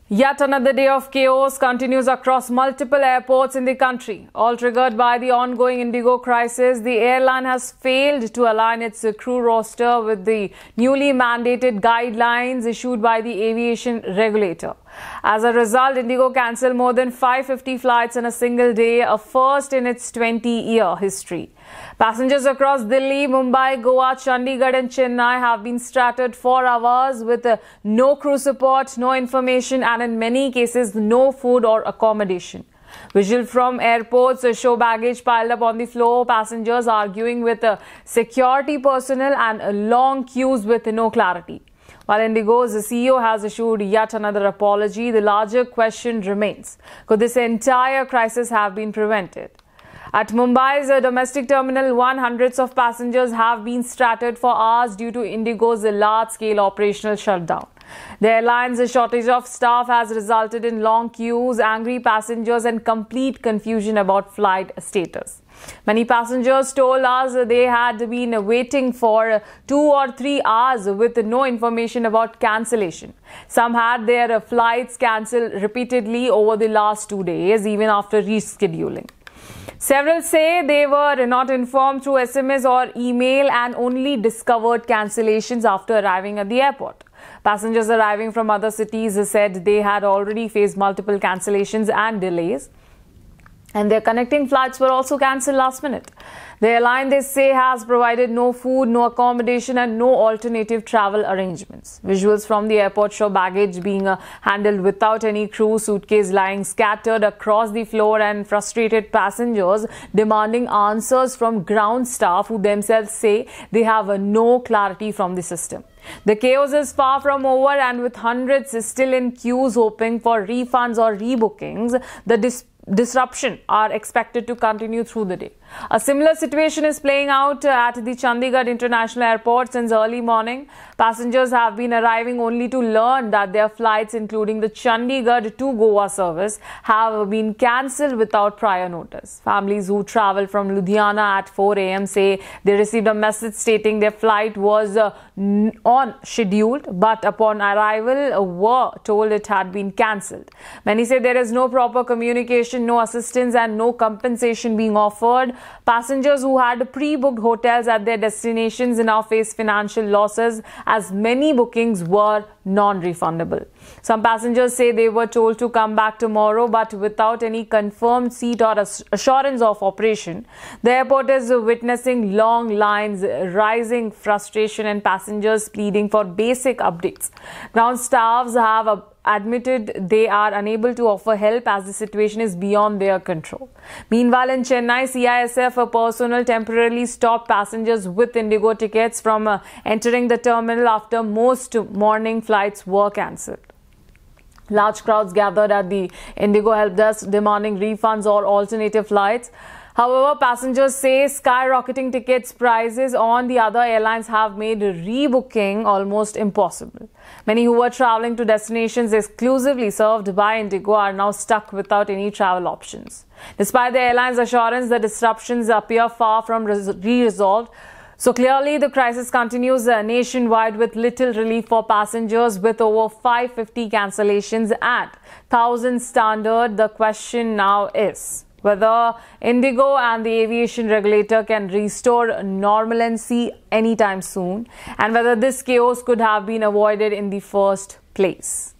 Yet another day of chaos continues across multiple airports in the country. All triggered by the ongoing Indigo crisis, the airline has failed to align its crew roster with the newly mandated guidelines issued by the aviation regulator. As a result, Indigo cancelled more than 550 flights in a single day, a first in its 20-year history. Passengers across Delhi, Mumbai, Goa, Chandigarh and Chennai have been stranded for hours with no crew support, no information and in many cases no food or accommodation. Visual from airports show baggage piled up on the floor, passengers arguing with security personnel and long queues with no clarity. While Indigo's CEO has issued yet another apology, the larger question remains: could this entire crisis have been prevented? At Mumbai's domestic terminal 1, hundreds of passengers have been stranded for hours due to Indigo's large-scale operational shutdown. The airline's shortage of staff has resulted in long queues, angry passengers and complete confusion about flight status. Many passengers told us they had been waiting for 2 or 3 hours with no information about cancellation. Some had their flights cancelled repeatedly over the last 2 days, even after rescheduling. Several say they were not informed through SMS or email and only discovered cancellations after arriving at the airport. Passengers arriving from other cities said they had already faced multiple cancellations and delays, and their connecting flights were also cancelled last minute. The airline, they say, has provided no food, no accommodation and no alternative travel arrangements. Visuals from the airport show baggage being handled without any crew, suitcase lying scattered across the floor and frustrated passengers demanding answers from ground staff who themselves say they have no clarity from the system. The chaos is far from over, and with hundreds still in queues hoping for refunds or rebookings, the disruption are expected to continue through the day. A similar situation is playing out at the Chandigarh International Airport since early morning. Passengers have been arriving only to learn that their flights, including the Chandigarh to Goa service, have been cancelled without prior notice. Families who travel from Ludhiana at 4 a.m. say they received a message stating their flight was on scheduled, but upon arrival were told it had been cancelled. Many say there is no proper communication, no assistance and no compensation being offered. Passengers who had pre-booked hotels at their destinations now face financial losses as many bookings were non-refundable. Some passengers say they were told to come back tomorrow but without any confirmed seat or assurance of operation. The airport is witnessing long lines, rising frustration and passengers pleading for basic updates. Ground staffs have admitted they are unable to offer help as the situation is beyond their control. Meanwhile, in Chennai, CISF personnel temporarily stopped passengers with Indigo tickets from entering the terminal after most morning flights were cancelled. Large crowds gathered at the Indigo help desk demanding refunds or alternative flights. However, passengers say skyrocketing tickets prices on the other airlines have made rebooking almost impossible. Many who were traveling to destinations exclusively served by Indigo are now stuck without any travel options. Despite the airline's assurance, the disruptions appear far from resolved. So clearly, the crisis continues nationwide with little relief for passengers, with over 550 cancellations and thousands stranded. The question now is whether Indigo and the aviation regulator can restore normalcy anytime soon, and whether this chaos could have been avoided in the first place.